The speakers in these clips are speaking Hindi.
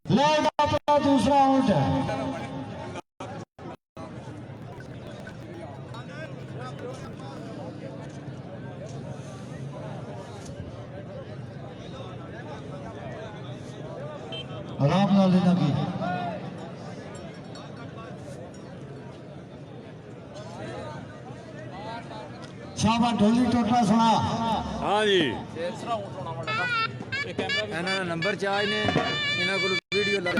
अपना दूसरा आउट है। आराम ना लेना की शाबाश ढोली टोटा सुना। हाँ जी नंबर चार्ज ने इन्होंने को वीडियो लगा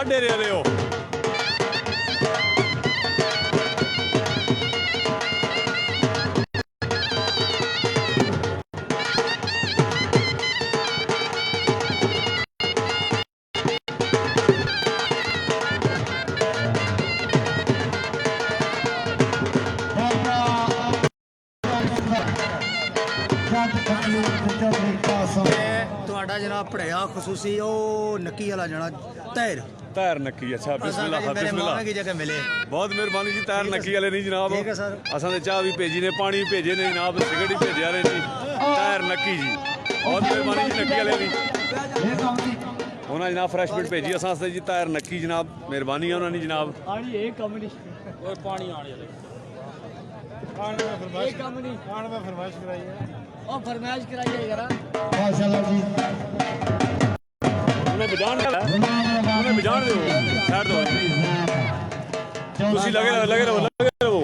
डेरे वाले हो जनाब पढ़ाया खसूसी नक्की वाला जना तैर तैर नक्की। अच्छा बिस्मिल्लाह बिस्मिल्लाह की जगह मिले बहुत मेहरबानी जी। तैर नक्की वाले नहीं जनाब, असा चाह भी भेजी ने, पानी भी भेजे ने जनाब, सिगरेट भी भेजा ने जी। तैर नक्की जी बहुत मेहरबानी जी नक्की वाले दी। उन्होंने जनाब फ्रैश बीट भेजी असा जी। तैर नक्की जनाब मेहरबानी है उन्होंने जनाब। फरमाइश कराई माशाल्लाह जी उन्हें बजान दो साइड दो तुसी लगे रहो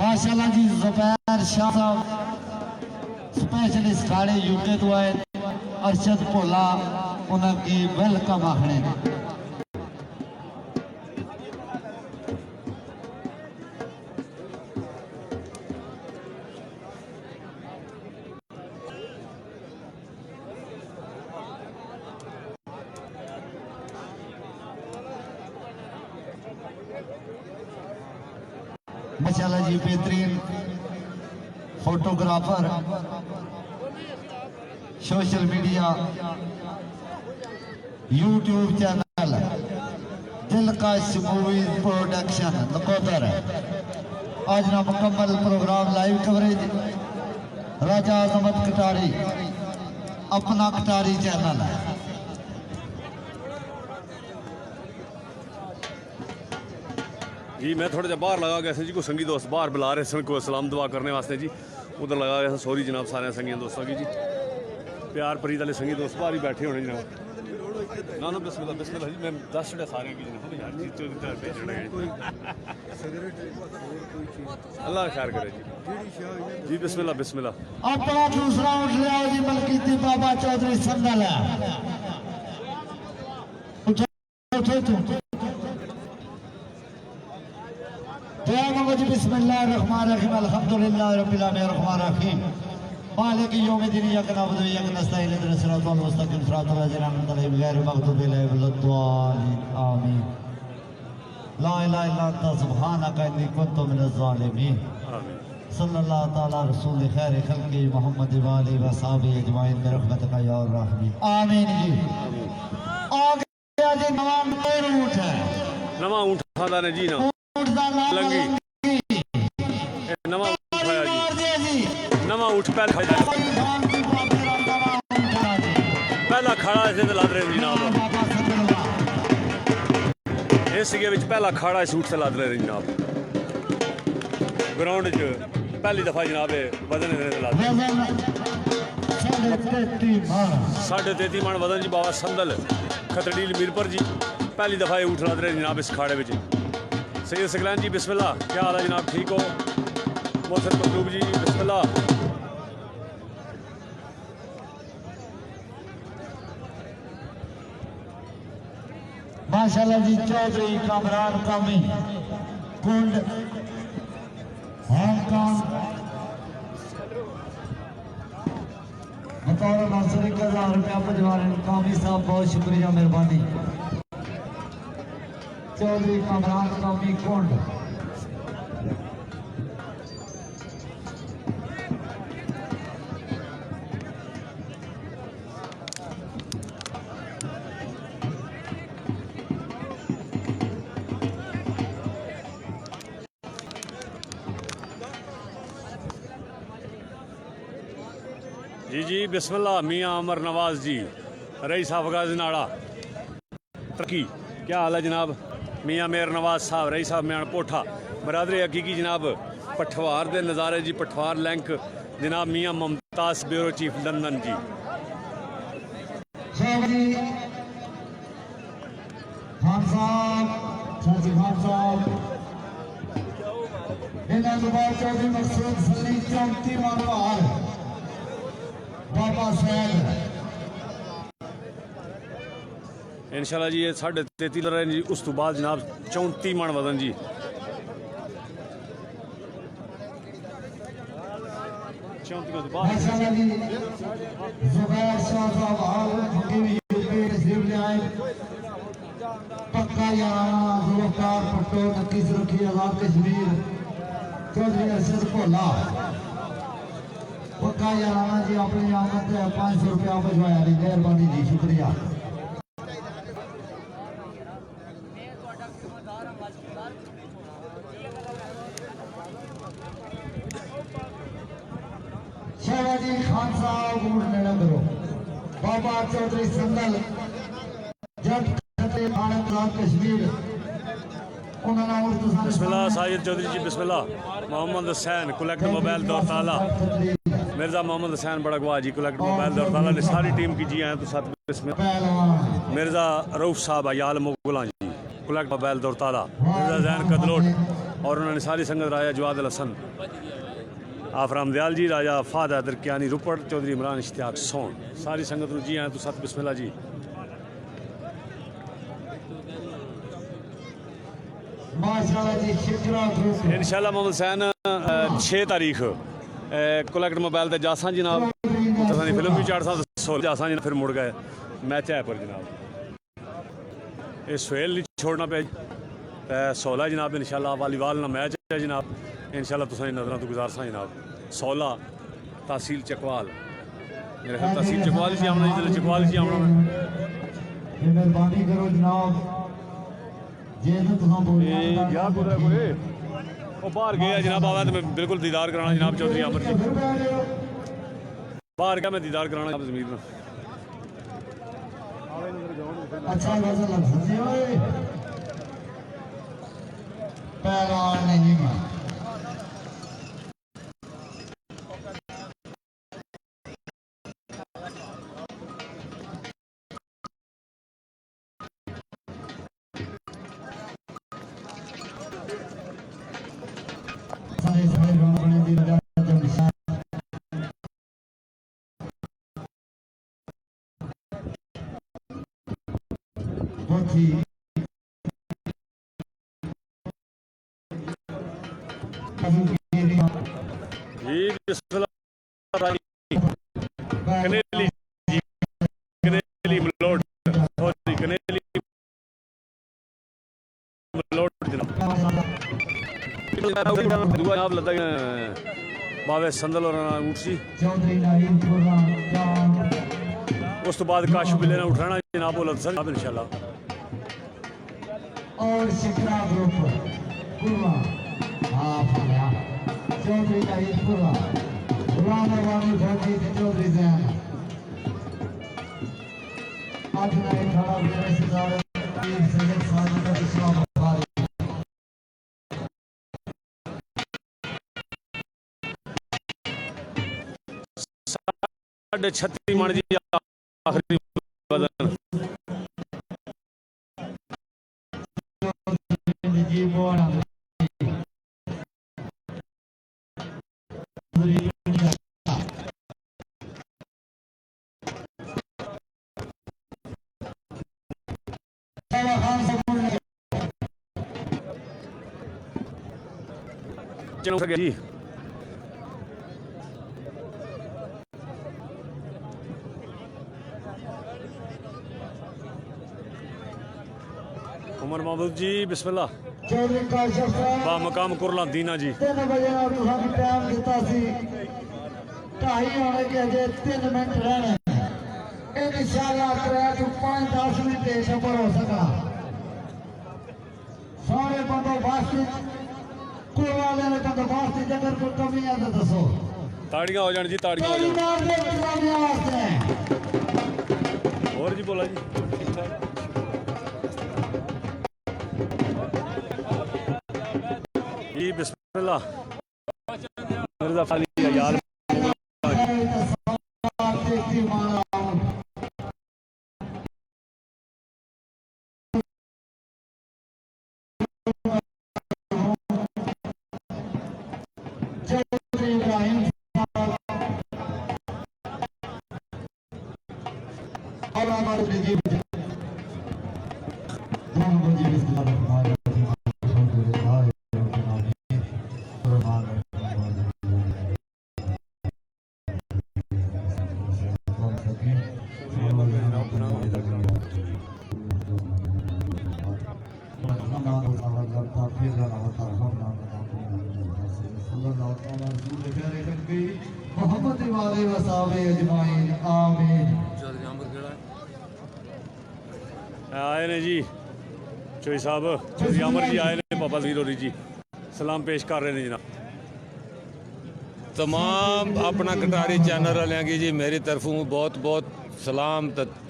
माशाल्लाह जी। जुबैर शाह साहब स्पेशलिस्ट खाड़े यूके तो आए, अरशद भोला उनकी वेलकम आखने। माशाल्लाह जी बेहतरीन photographer, social media YouTube channel दिलकश मूवीज प्रोडक्शन नकोदर आज ना मुकम्मल प्रोग्राम लाइव कवरेज राजा अजमत कटारी अपना कटारी चैनल है। जी मैं थोड़ा जा बाहर लगा गया जी, को संगी दोस्त बाहर बुला रहे सन को सलाम दुआ करने वास्ते जी, उधर लगा गया सॉरी जनाब सारे संगियों दोस्तों की जी। प्यार प्रीत वाले संगी दोस्त बाहर ही बैठे होने जनाब। ना ना बिस्मिल्लाह बिस्मिल्लाह जी, मैं 10 छड़े सारे की जनाब यार जी अल्लाह खैर करे जी। जी बिस्मिल्लाह बिस्मिल्लाह। अपना दूसरा उठ लिया जी मलकीती बाबा चौधरी संदल है। उठो उठो जी बिस्मिल्लाहिर्रहमानिर्रहीम अल्हम्दुलिल्लाहि रब्बिल आलमीन अर्रहमानिर्रहीम मालिक यौमिद्दीन इय्याका नअबुदु व इय्याका नस्तईन इहदिनस सिरातल मुस्तकीम सिरातल लज़ीना अनअमता अलैहिम गैरिल मग़दूबि अलैहिम वलद्दालिन आमीन ला इलाहा इल्ला अंता सुब्हानका इन्नी कुन्तु मिनज़ ज़ालिमीन सल्लल्लाहु तआला रसूल खैर खल्क़ि मुहम्मद व आलिहि व सहाबिहि अजमाइन बिरहमतिका या अर्रहमीन आमीन जी। आ गया जी नवा ऊँट है, नवा ऊँट खादा ने जी ना ऊँट दा नाम लंगी नवा ऊँट खाया जी नवा ऊँट पहला खड़ा इसे तो लद रहे जनाब इस पहला खड़ा इस ऊँट से लद रहे जनाब ग्राउंड च पहली दफा जनाब वजन साढ़े 33 मन वजन जी बाबा संदल खतड़ील मीरपुर जी पहली दफा ऊँट लद रहे जनाब इस खाड़े में। सैयद सकलैन जी बिस्मिल्लाह, क्या हाल है जनाब, ठीक हो? मोहसिन मतलूब जी बिस्मिल्लाह। माशाल्लाह जी चौधरी कामरान कामी कुंड हांगकांग बतौर नर्सरी का 1000 रुपया पजवान कामी साहब, बहुत शुक्रिया मेहरबानी। चौधरी कामरान कामी कुंड जी जी बिस्मिल्लाह। मियाँ अमर नवाज जी रईस हाफगाज नाड़ा तरक्की, क्या हाल है जनाब? मियाँ मेर नवाज साहब रईस साहब म्यान पोठा बरादरी हकीकी जनाब पठवार दे नज़ारे जी पठवार लैंक जनाब मियाँ मुमताज़ ब्यूरो चीफ लंदन जी। खान साहब चौधरी मकसूद सली 34 मानवार बाबा सैद इंशाल्लाह जी ये 33.5 रहे जी। उस तो बाद जनाब 34 मन वजन जी। माशाल्लाह जी जुबैर शाह साहब हाल हकीमी यूपी तशरीफ ले आए। पक्का याराना जुल्फकार पट्टो नक्की सुरखी आजाद कश्मीर चौधरी अरशद भोला पक्का याराना जी अपनी आमद 500 रुपया भिजवाया जी, मेहरबानी जी, शुक्रिया। शहबाजी खान साहब ऊँट नेड़ा करो। बाबा चौधरी संदल जट खतरे खान कश्मीर बिस्मिल्लाह। साजिद चौधरी जी बिस्मिल्लाह। मोहम्मद हुसैन कलेक्ट मोबाइल दौर ताला मिर्जा मोहम्मद हुसैन बड़गवा जी कलेक्ट मोबाइल दौर ताला ने सारी टीम की जी आए तो साथ मिर्जा रऊफ साहब अयाल मुगला जी कलेक्ट मोबाइल दौर ताला मिर्जा जैन कदलोट और उन्होंने सारी संगत राजा जवाद अल हसन आफराम दयाल जी राजा फाद हैदर कियानी रुपड़ चौधरी इमरान इश्तियाक सोन सारी संगत जी आए तो साथ बिस्मिल्लाह जी। इंशाल्लाह मोहम्मद हुसैन 6 तारीख कलेक्ट मोबाइल ते जासा जनाब फिल्म भी चार साल जासा जनाब फिर मुड़ गए मैच है पर जनाब ये सुहेल नहीं छोड़ना पे 16 जनाब इंशाल्लाह वालीबाल ना मैच है जनाब इंशाल्लाह तुसां नजरों तो गुजारसा जनाब 16 तहसील चकवाल मेरे ख्याल तहसील चकवाल ही आना जिले चकवाल ही आना मेहरबानी करो जनाब बाहर गया जनाब आवा तो मैं बिल्कुल दीदार कराना जनाब चौधरी आमर जी बाहर गया मैं दीदार कराना जमीर में। अच्छा पहलवान नहीं जी बिस्मिल्लाह कनेली जी कनेली मलोट सॉरी कनेली मलोट जनाब दुआ जनाब लदा बावे संदल और ऊँट सी उस तो बाद काश बिले ने उठाना जनाब उलद सर इंशाल्लाह और शिखरा ग्रुप पुरवा हाँ फाया चौधरी का हित पुरवा गुलाम अरवानी फौजी चौधरी जैन आज नए खड़ा मेरे सितारे सैयद साजिद का इस्लाम बुखारी साढ़े 36 मन जी आखिरी वजन जी बोल चलो जी उमर महमूद जी बिस्मिल्लाह चौधरी काशिफ साहब बा मकाम कुरला दीना जी 3 बजे अभी हम टाइम दिता सी 2:30 होने के अजे 3 मिनट रहने इंशाल्लाह 3 to 5-10 मिनट सफर हो सका सारे बंदोबस्त कुरला लेने बंदोबस्त जगह को कमी है तो दसो ताड़ियां हो जान जी ताड़ियां हो जान और जी बोला जी ठीक ठाक जी बिस्मिल्लाह मिर्जा फाली यार मोहम्मद वाले वसावे अजमाइन आमीन आए ने जी चोई साहब चौधरी अमर जी आए ने बाबा ज़ीर होरी जी सलाम पेश कर रहे हैं जनाब तमाम अपना कटारी चैनल वाले की जी मेरी तरफों बहुत बहुत सलाम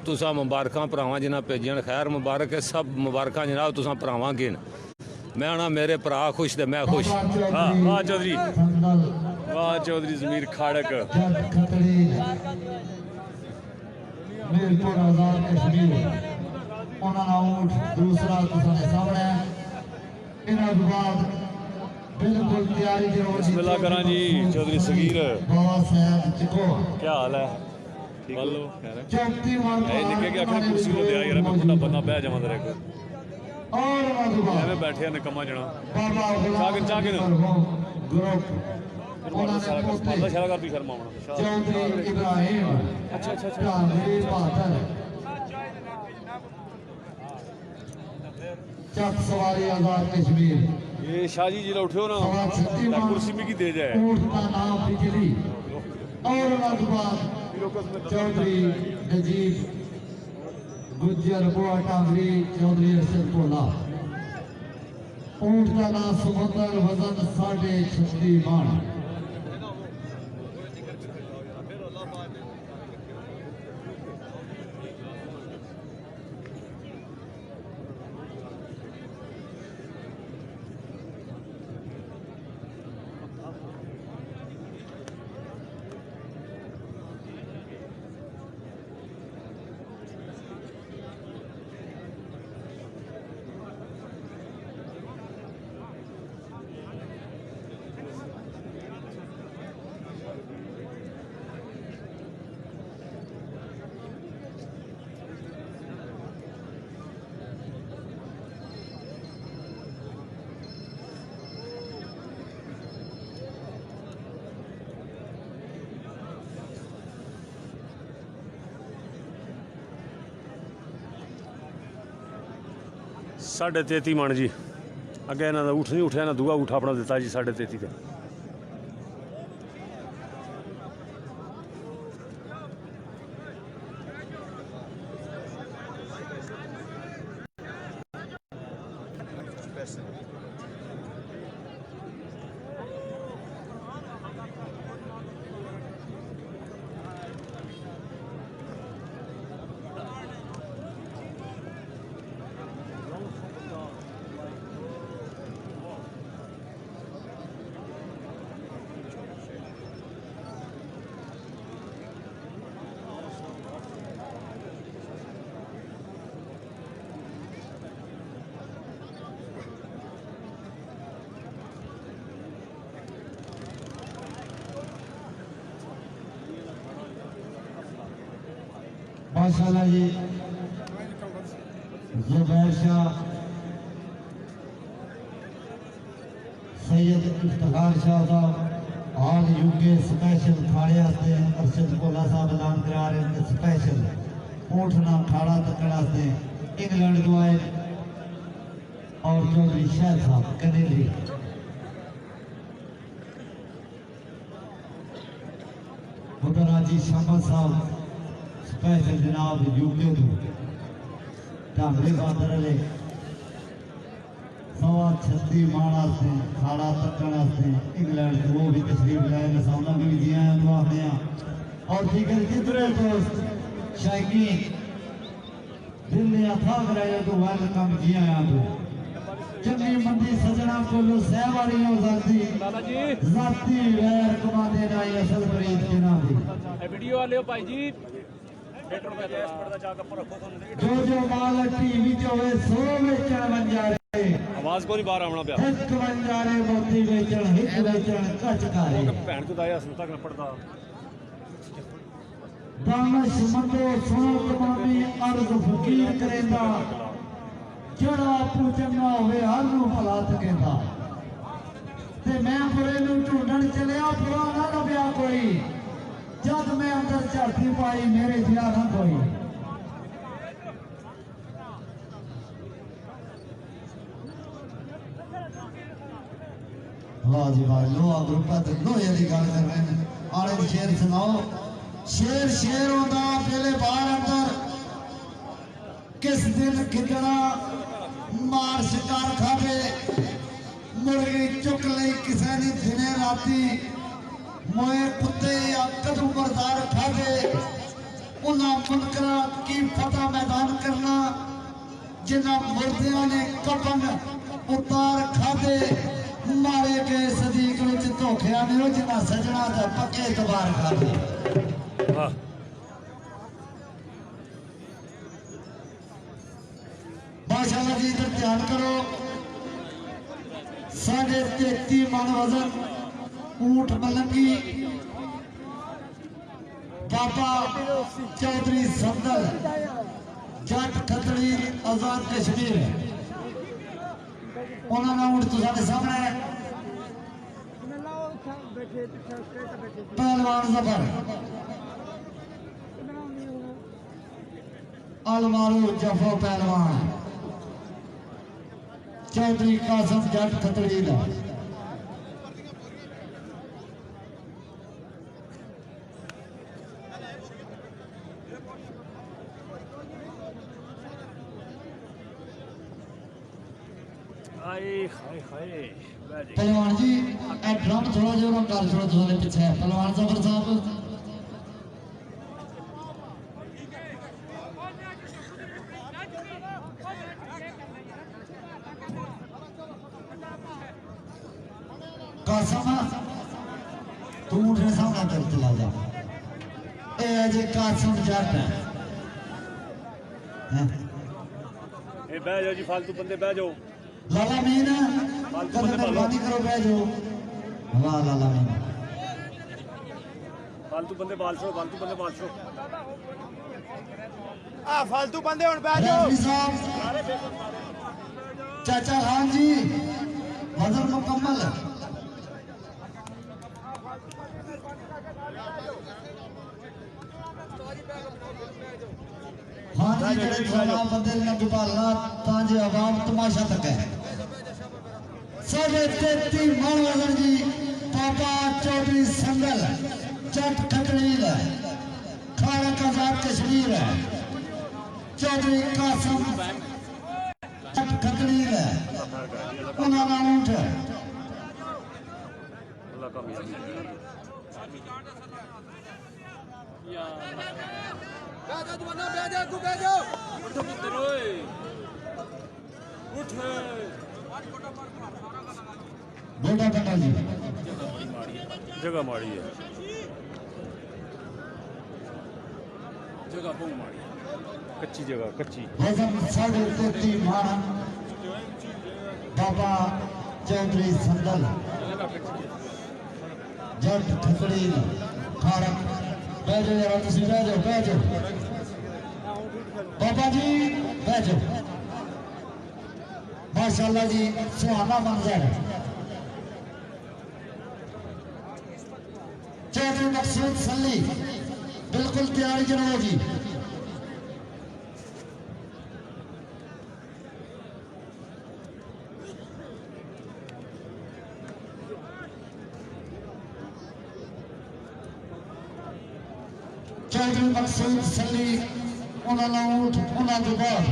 तुसा मुबारक भरावां जिन्हें भेजियां खैर मुबारक है सब मुबारक जनाब तुसा भरावां गिन मैं आना मेरे भरा खुश ते मैं खुश हाँ वाह चौधरी ज़मीर खाड़क मीरपुर आजाद कश्मीर उन्होंने ऊँट दूसरा तुसाने सामने इन्हों बाद बिल्कुल तैयारी जो बिस्मिल्लाह करा जी चौधरी सगीर बाबा साहब चिको क्या हाल है बोलो चौथी ए निके के आखिर कुर्सी लो दिया यार मैं बुढ़ा बंदा बह जावां तेरे को और एवें बैठे ने कमा जना बाबा चागिन ग्रुप सारा सारा कर भी शर्मावना चौधरी इब्राहिम अच्छा कांगड़ी बहादुर चक सवारी आजाद कश्मीर ये शाहजी जिला उठो ना कुर्सी में की दे जाए ऊँट का नाम बिजली और चौधरी नजीब गुज्जर बुआ टांगरी चौधरी अरशद पोला ऊँट का नाम सुमंदर वजन 36.5 मन 33.5 मन जी अगे इन्हों का ऊठ नहीं उठा, इन्हें दूआ ऊठ अपना दिता जी 33.5 का। माशाल्लाह जी जुबैर शाह सैयद इफ्तिखार शाह साहब ऑल यूके स्पेशल खाड़े वास्ते अरशद कोला साहब ऐलान करा रहे हैं स्पेशल ऊठना खाड़ा तकड़ वास्ते इंग्लैंड तो आए और चौधरी शाह साहब कनेली मुदराजी शमल साहब स्पेशल जनाब यूके तो ढांबे बादर वाले 36 माणा से खाड़ा तकड़ से इंग्लैंड से वो भी तशरीफ लाए ने सामना भी दिया है तो आने और ठीक है जितने दोस्त शायकीन दिल ने अथा कराया तो वेलकम किया है तो चंगी मंदी सजना को लो सहवारी हो जाती वैर कमा देना ये असल फरीद के नाम दी वीडियो वाले हो भाई जी जो माल टीवी च होवे 100 बेचण बन जा रहे आवाज को नहीं बाहर आना पिया एक बन जा रहे मोती बेचण हित बेचण कच कारे भैन को दाया सुनता ना पड़ता दानश मंदो सुनो तमामी अर्ज फकीर करेंदा जड़ा आपू चंगा होवे हर नूं भला तकेंदा ते मैं बुरे नूं ढूंढण चलिया बुरा ना लभ्या कोई जब मैं अंदर झाती पाई मेरे जिया ना कोई वाह जी वाह लोहा ग्रुप है लोहे की गल कर रहे हैं आले शेर सुनाओ शेर शेर होता पहले बाहर अंदर किस दिन खिदड़ा मार शिकार खावे मुर्गी चुक ली किसी ने दिने राती मोए कुत्ते या कदू बरदार खावे उन्हें मुनकरा की फतह मैदान करना जिन्हें मुर्दियों ने कफन उतार खादे मारे गए सदीक विच धोखिया ने जिन्हें सजना का पक्के तबार खादे माशाअल्लाह जी इधर ध्यान करो 33.5 मन वजन ऊंट मलंगी बाबा चौधरी संदल जट खतड़ी आजाद कश्मीर उन्होंने ऊंट तो साढ़े सामने पहलवान जफर अलमारू जफो पहलवान चौधरी कासम जट खतड़ी का पहलवान जी ड्रम थोड़ा जो कर छोड़ो थोड़े पीछे है पहलवान जफर साहब कासम तू उठे सामने कर चला जा ए अजय कासम जट है ए बह जाओ जी फालतू बंदे बह जाओ लाला मीन कदम मेहरबानी करो बह जाओ वाह लाला मीन फालतू बंदे बाल छोड़ो फालतू बंदे बाल छोड़ो आ फालतू बंदे हुन बैठ जाओ चाचा खान जी वजन मुकम्मल हाँ जी जड़े थोड़ा बंदे ने दुबाला तांजे आवाम तमाशा तक है साढ़े 33 मन वजन जी पापा चौधरी संगल चट खटनील खाड़ा आजाद कश्मीर है चौधरी कासम चट खटनील उन्होंने ऊंट बेटा बेटा जी जगह माड़ी है जगह बहुत माड़ी कच्ची जगह कच्ची वजन 33.5 मन बाबा चौधरी संदल जट खकड़ी खाड़ा बैठो जरा तुम बैठो बाबा जी बैठो माशाल्लाह जी सुहाना मंजर चौधरी मकसूद सल्ली बिल्कुल तैयारी जनाब जी चौधरी मकसूद सल्ली उन्होंने ऊंट उन्होंने बाद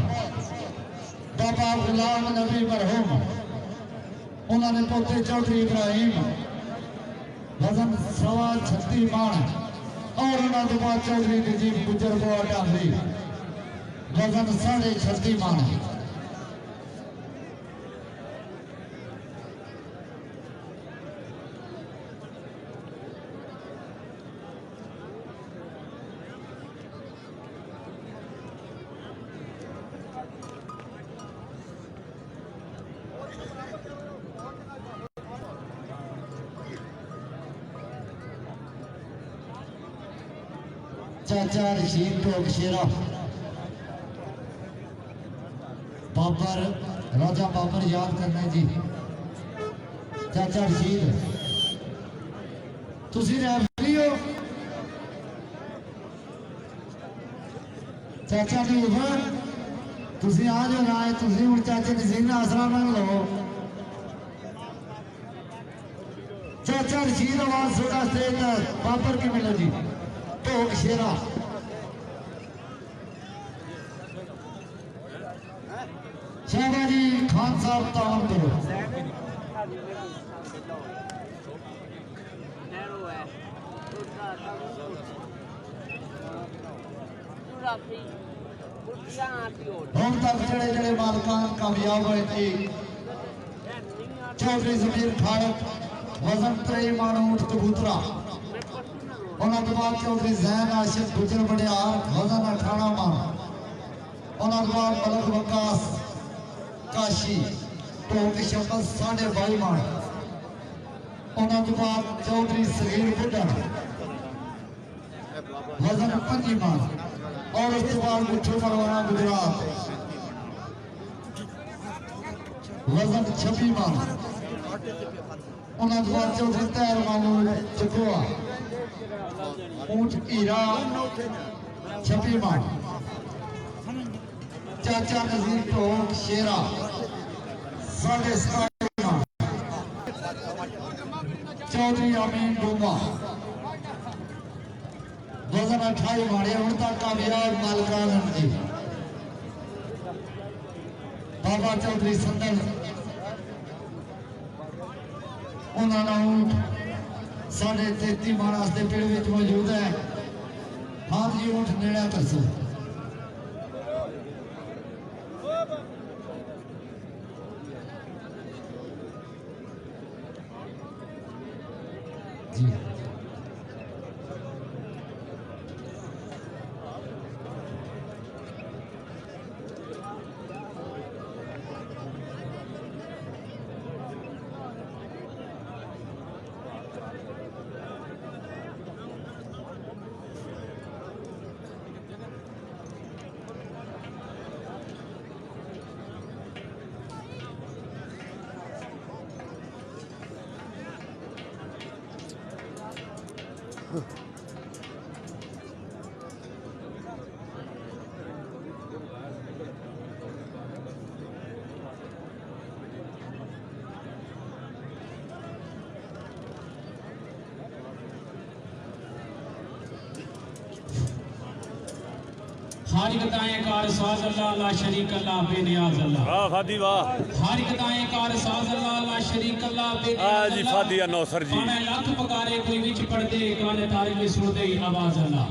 बाबा गुलाम नबी मरहूम उन्होंने पोते चौधरी इब्राहिम वजन 36 मन और उन्होंने बाद चौधरी नजीब गुजर को डाली वजन 36.5 मन चाचा रशीद टोक शेरा बाबर राजा बाबर याद करना जी चाचा रशीद तुसी रेफरी हो चाचा की उम्र तुसी आ जाओ ना तुसी हुण चाचे नसीर ने आसरा मंग लो चाचा रशीद आवाज थोड़ा स्टेज तक बाबर की मिलो जी टोक शेरा शाहबाजी खान साहब ताम करो हम तक जड़े जड़े मालकान कामयाब हुए थी चौधरी जमीर खाड़क वजन 3 मन ऊंट कबूतरा उन्होंने बाद चौधरी जैन आशिक गुजर बड़ियार वजन 18 मन उन्होंने बाद मलक वकास काशी टोक शक्ल 22.5 मन उन्होंने बाद चौधरी सगीर बुढ़न वजन 5 मन और उसके बाद गुच्छो परवाना गुजरात वजन 26 मन उन्होंने बाद चौधरी तैर मामूल चकुआ ऊंट हीरा 26 मन चाचा नजीर टोक शेरा 17.5 मन चौधरी अमीन डूमा वजन 28 मन हूं तक कामयाब मालकान जी बाबा चौधरी संदल उन्होंने ऊंट 33.5 मन वास्ते पेड़ में मौजूद है हाँ जी ऊंट नेड़ा कर सो जी एक दाएं कार साज अल्लाह ला शरीक अल्लाह बेनियाज अल्लाह। वाह फादी वाह। हर एक दाएं कार साज अल्लाह ला शरीक अल्लाह बेनियाज जी अल्लाह। फादिया नौसर जी मैं लाख पुकारे कोई विच पड़दे काने तारे में सुनदे ही आवाज अल्लाह।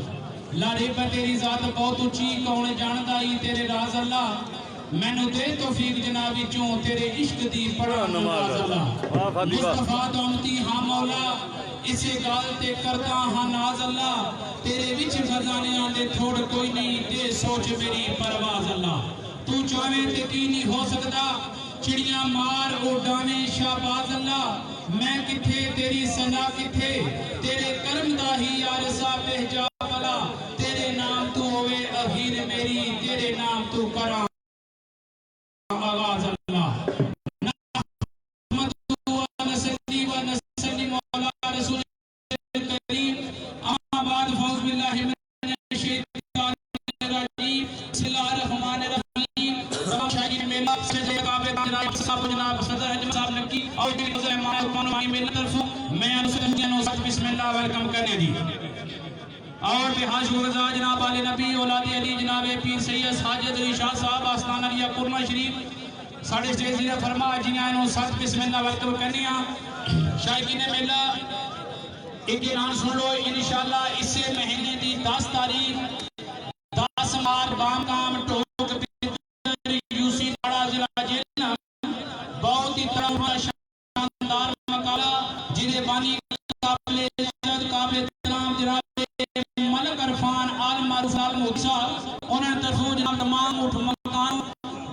लाड़े पर तेरी जात बहुत ऊंची कौन जानदा ही तेरे राज अल्लाह। मैनू दे तौफीक जनाब विचों तेरे इश्क दी पढ़ा नमाज अल्लाह। वाह फादी वाह। मुस्तफा तो उम्मती हां मौला इसे गाल ते करदा हां नाज अल्लाह। तेरे विच खजानियां दे थोड़ कोई नहीं ते सोच मेरी परवाज अल्लाह। तू चाहे ते की नहीं हो सकदा चिड़ियां मार उड़ावे शाहबाज अल्लाह। मैं किथे तेरी सना किथे तेरे कर्म दा ही यारसा पहजा वाला। तेरे नाम तू होवे अहीर मेरी तेरे नाम तू करा आवाज अल्लाह। वेलकम करने दी और बेहाश गुलजार जनाब वाले नबी औलाद अली जनाब पीर सैयद साजिद अली शाह साहब आस्थान अली कुरमा शरीफ साढ़े स्टेज ने फरमा जिन्होंने सत बिस्मिल्लाह वेलकम करने शायकीन मेला एक ऐलान सुन लो इंशाअल्लाह इसे महीने की 10 तारीख 10 मार्च बामकाम टोक यूसी बड़ा जिला जेल बहुत ही तरह शानदार मकाला जिले बानी काबिल इज्जत काबिल इहतराम जनाब मलक अरफान आल मारूफ आल मुक्सा उन्हें तरफों जनाब तमाम उठ मकान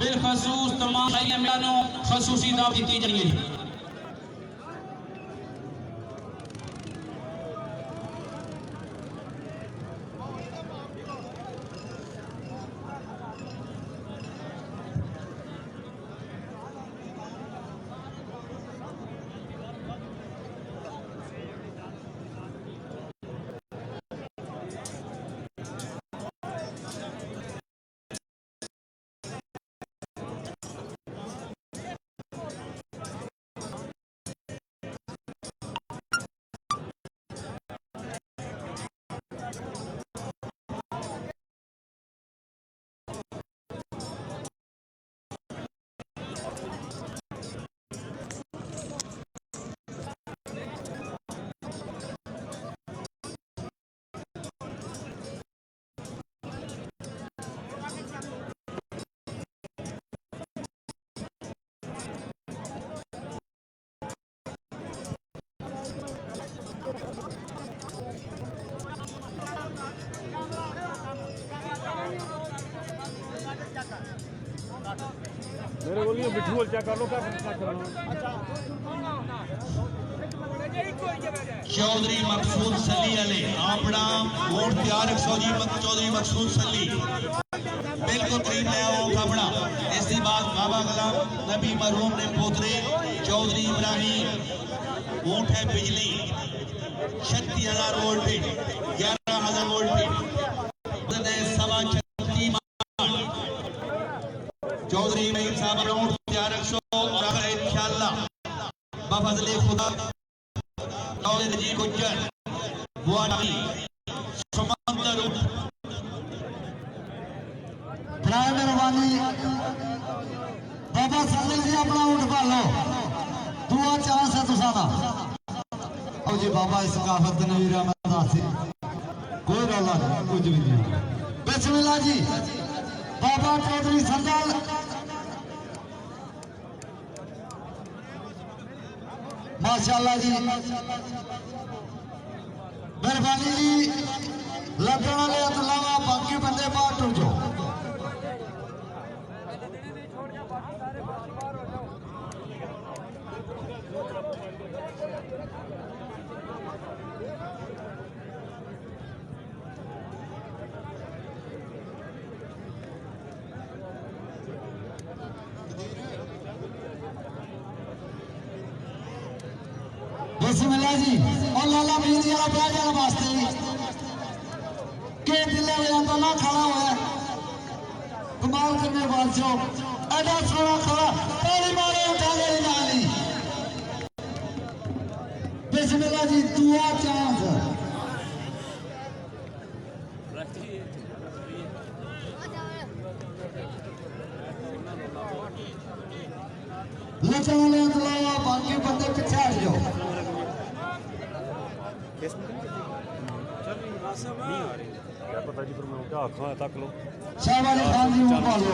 बिलखसूस तमाम मेहमानों खसूसी दावत दी जाएगी। मेरे बोलिए बिट्ठू बोल चेक कर लो क्या करना। चौधरी मकसूद सली अले अपना वोट तैयार रखो जी। चौधरी मकसूद सली बिल्कुल करीब ले आओ अपना। इसके बाद बाबा गुलाम नबी मरहूम ने पोतरे चौधरी इब्राहिम वोट है बिजली 36,000 वोट पे 11,000 वोट पे सवा 36 चौधरी इब्राहिम साहब वोट तैयार रखो और इंशाअल्लाह बफजले खुदा जी गुज्जर समंदर मेहरबानी बाबा सालिल जी अपना ऊँट पालो दुआ चांस है तुसादा आओ जी बाबा इस काफत नवीर अहमद दासी कोई रौला नहीं कुछ भी नहीं। बिस्मिल्लाह जी बाबा चौधरी सरदार माशाअल्लाह जी मेहरबानी जी लगन वाले अलावा बाकी बंदे बाहर टुर जाओ। बिस्मिल्लाह जी और लाला मीर जी वाला बैठ जाने वास्ते के दिले में ना खड़ा हुआ कमाल करने वाले एडा सोना खड़ा पहली मारे उठा ले जाली। बिस्मिल्लाह जी दुआ चांस लचाने अलावा बाकी बंदे पीछे हट जाओ। क्या पता जी, फिर मैं क्या आखा तक लो शाबाश खान जी मुंह पालो।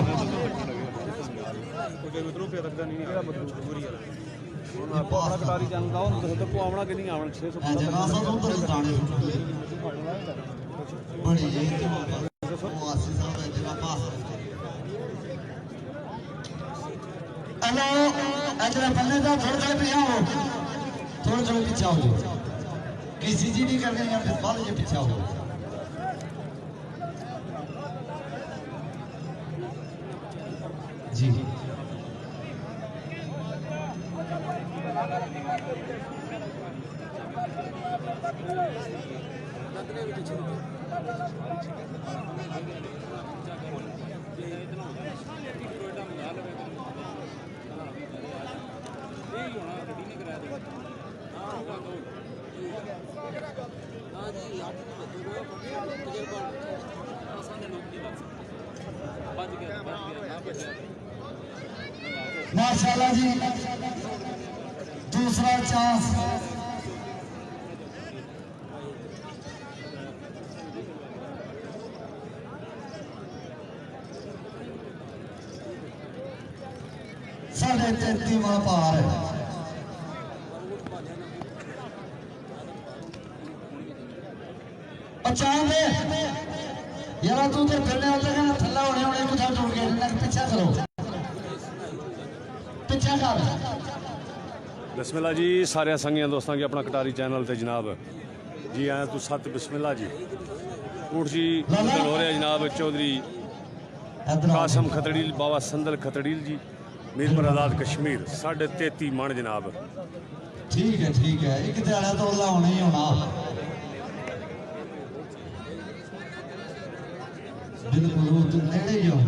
उधरों पे रखता नहीं क्या मतलब पूरी है अपना कटारी चैनल का उन्होंने तो को आवना कि नहीं आवना 600 जगह सब उधर जाने बड़ी जी मुआसी साहब है जगह पास। हेलो इधर बल्ले दा थोड़ा पीछे आओ, थोड़ा पीछे आओ। किसी जी नहीं करने या फिर बाल जे पीछे आओ। जी माशाल्लाह जी, दूसरा चांस। साढ़े 33 वाला पार है। चांद यार तू तो फिरने वाले का थल्ला होने वाले कुछ टूट गया पीछा करो, पीछा कर। बिस्मिल्लाह जी सारे संगियां दोस्तों की अपना कटारी चैनल ते जनाब जी आया तू सत बिस्मिल्लाह जी। ऊठ जी उधर हो रहा जनाब चौधरी कासम खतड़ील बाबा संदल खतड़ील जी मीरपुर आजाद कश्मीर 33.5 मन जनाब। ठीक है एक ध्याड़ा तो ओला होना ही होना। बिल्कुल वो तो नेड़े ही हो।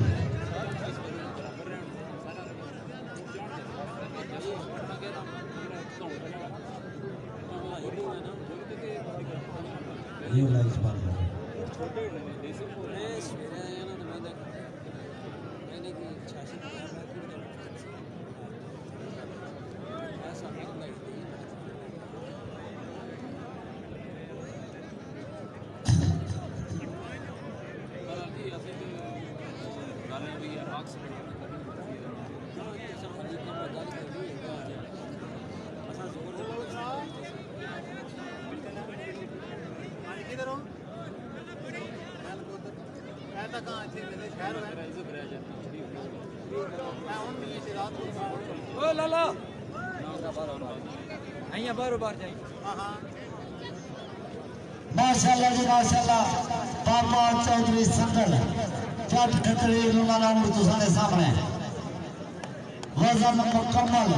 ये लाइट बंद है। माशाल्लाह जी माशाल्लाह बाबा चौधरी संदल जट खतरी वाला उम्र तुम्हारे सामने वजन मुकम्मल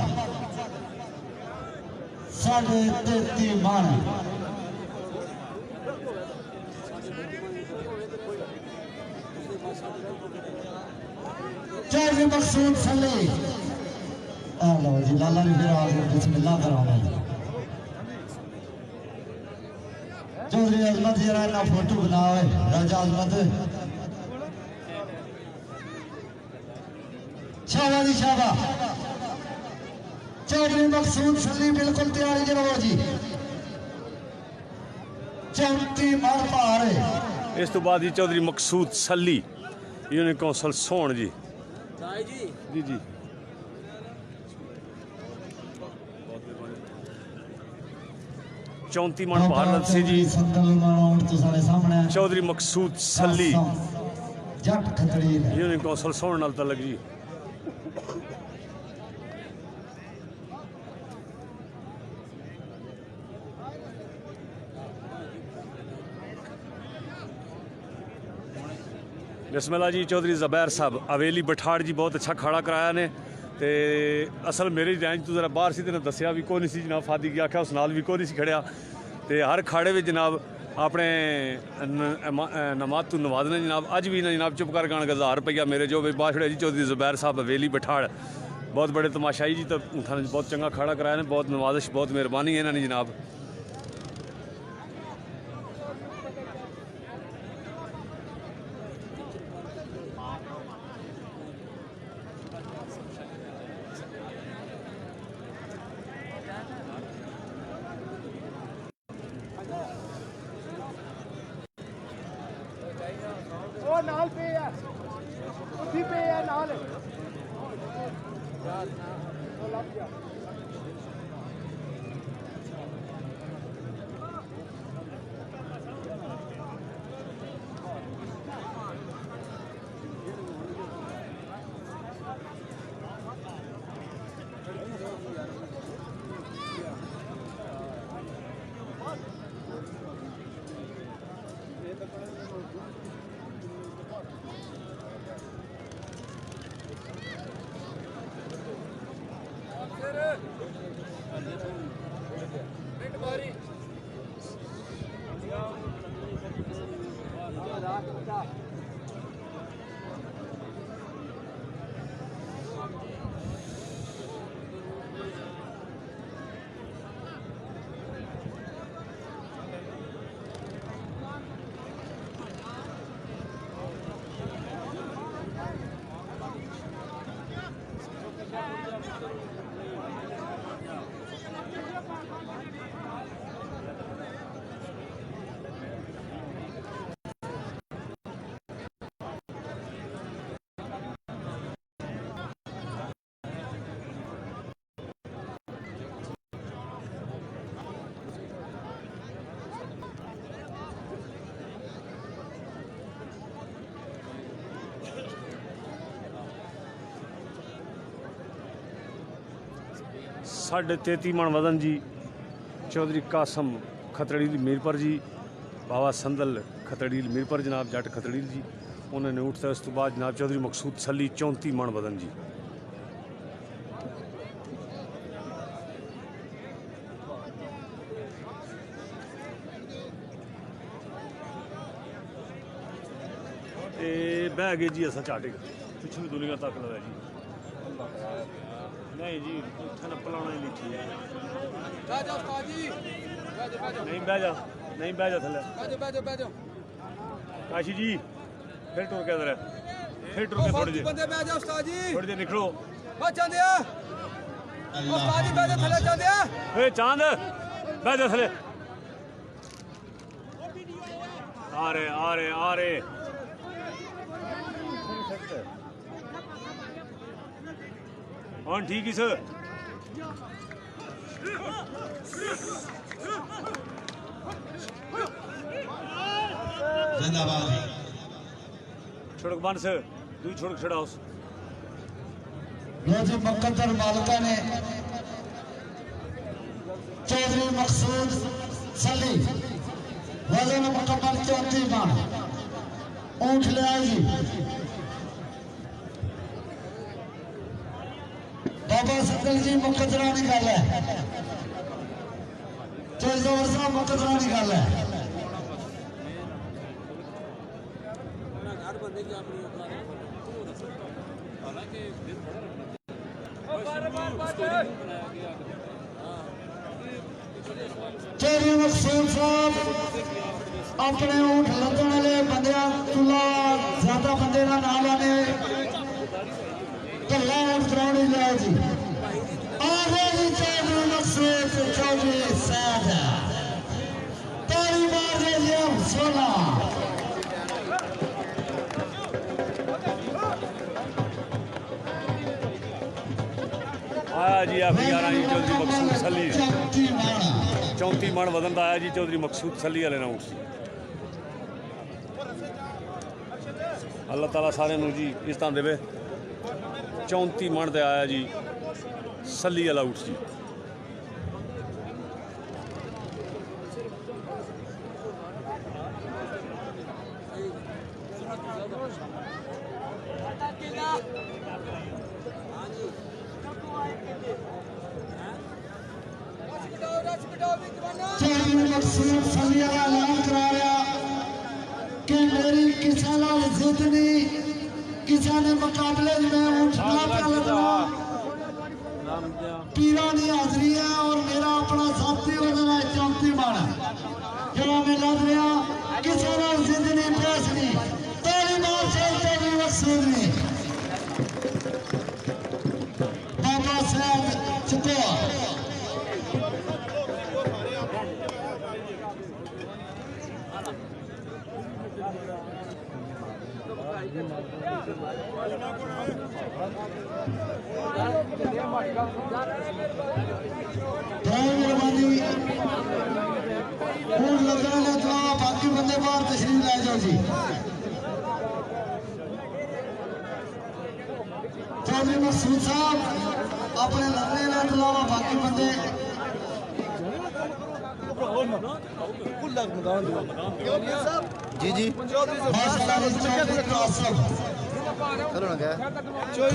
33.5 मन। चौधरी मकसूद सली लो जी लाला ने फिर आगे बिस्मिल्लाह कराना। चौधरी अजमत जरा ना फोटो बनाओ राजा अजमत। शाबाश जी शाबाश। चौधरी मकसूद सली बिल्कुल तैयारी जनाब जी। 34 मन भार है। इस तो बाद जी चौधरी मकसूद सली यूनियन कौंसल सोन जी जी जी 34 मन भार लदसी जी। चौधरी मकसूद सली जट खतरी यूनियन कौंसल सोन नाल तलक जी। बिस्मिल्लाह जी चौधरी ज़बैर साहब हवेली बठाड़ जी बहुत अच्छा खाड़ा कराया ने ते असल मेरी रैंज तो जरा बाहर सी ने दसिया भी कोई नहीं सी जनाब फादी की आख्या उस नाल भी कोई नहीं सी खड़िया ते हर खाड़े में जनाब अपने नमाज तू नवाजने जनाब अज भी ना जनाब चुप कर गान 1000 रुपया मेरे जो भी बाछड़े जी चौधरी ज़बैर साहब हवेली बठाड़ बहुत बड़े तमाशाई जी तो बहुत चंगा खाड़ा कराया ने बहुत नवाजिश बहुत मेहरबानी है इन्होंने जनाब। साढ़े 33 मन वदन जी चौधरी कासम खतड़ील मीरपुर जी बाबा संदल खतड़ील मीरपुर जनाब जट खतड़ील जी उन्होंने उठते उस तो बाद जनाब चौधरी मकसूद सली 34 मन वदन जी। बह गए जी असा चाटे पिछली दुनिया तक लगा जी नहीं जी उठन पलाना ही लिखी है नहीं बह जा नहीं बह जा थले काशी जी फिर टुर के इधर फिर टुर के थोड़ी देर निकलो चांद बह जा थले आ रहे आ रहे आ रहे हाँ ठीक है सर जिंदाबाद छुड़क बन सर तू छुड़क छड़ाओ जी मुकद्दर मालिका ने चौधरी मकसूद सली वजन मुकम्मल 34 मन ऊँट ले आई जी बाबा सदल जी मुकदरा निकाल है जोर साहब मुकदरा निकाल है चौधरी मकसूद साहब अपने ऊँट लदन वाले बंद तुला ज्यादा बंदे का नाम लाने चौधरी मकसूद चौधरी सादा ताली मार रहे सोना आया जी आप 11 जी चौधरी मकसूद सली 34 मन वजन का आया जी चौधरी मकसूद सली वाले नाउट अल्लाह ताला सारे जी इस तरह देवे 34 मन से आया जी सली वाला उठ जी चौधरी मकसूद सली का ऐलान कराया कि मेरी किसी नाल जिद नहीं किसी ने मुकाबले में उठना लगना पीरानी हाजरी है और मेरा अपना साथी वजन है 34 मन जो मैं लड़ रहा किसी नाल जिद नहीं प्यास नहीं ताली मार से चौधरी मकसूद ने बाबा साहब चुका मेहरबानी हूँ लगना ने तो बाकी बंदे बाहर तशरीफ लै जाओ जी चौधरी मकसूद साहब अपने लगने ने तो बाकी बंदे जी जी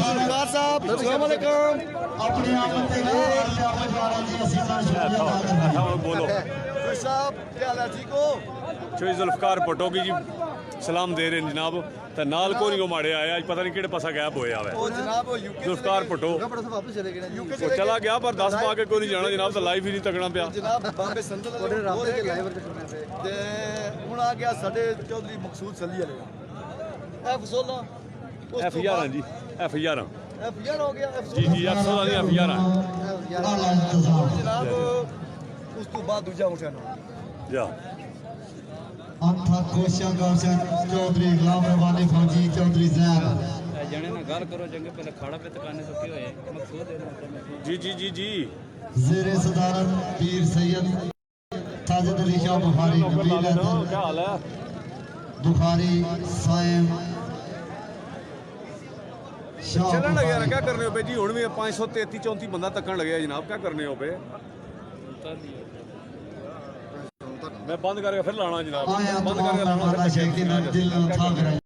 सरकार साहब अस्सलाम वालेकुम अपने आप बोलो साहब क्या हाल है ठीक हो चोई जुल्फकार भुट्टो की जी सलाम दे रहे हैं जनाब तो नाल को नहीं माड़े आया आज पता नहीं किहड़े पासा गैप होया हुआ वो जनाब वो यूके जुल्फकार भुट्टो वापस चले गए यूके वो चला गया पर 10 पा के कोई नहीं जाना जनाब तो लाइव ही नहीं तकना पिया जनाब बॉम्बे संदल वाले रास्ते के लाइव ते हुन आ गया साडे चौधरी मकसूद सली वाले एफ 16 F11 जी F11 F11 हो गया जी जी F16 नहीं F11 जनाब उस तो बाद दूजा उठाना जा अंथा कोशिश गौशन चौधरी गुलाम रवानी फौजी चौधरी जैन जने ना गल करो चंगे पहले खाड़ा पे तकाने तो की होए मकसूद है जी जी जी जी ज़ेरे सदारत पीर सैयद साजिद अली शाह बुखारी नबील क्या हाल है बुखारी साइम चलन लगे यार क्या करने हो पे जी हुन भी 533 34 बंदा तकन लगे जनाब क्या करने हो पे मैं बंद करके फिर लाना जनाब आया बंद करके तमाम लाना शेख दिल था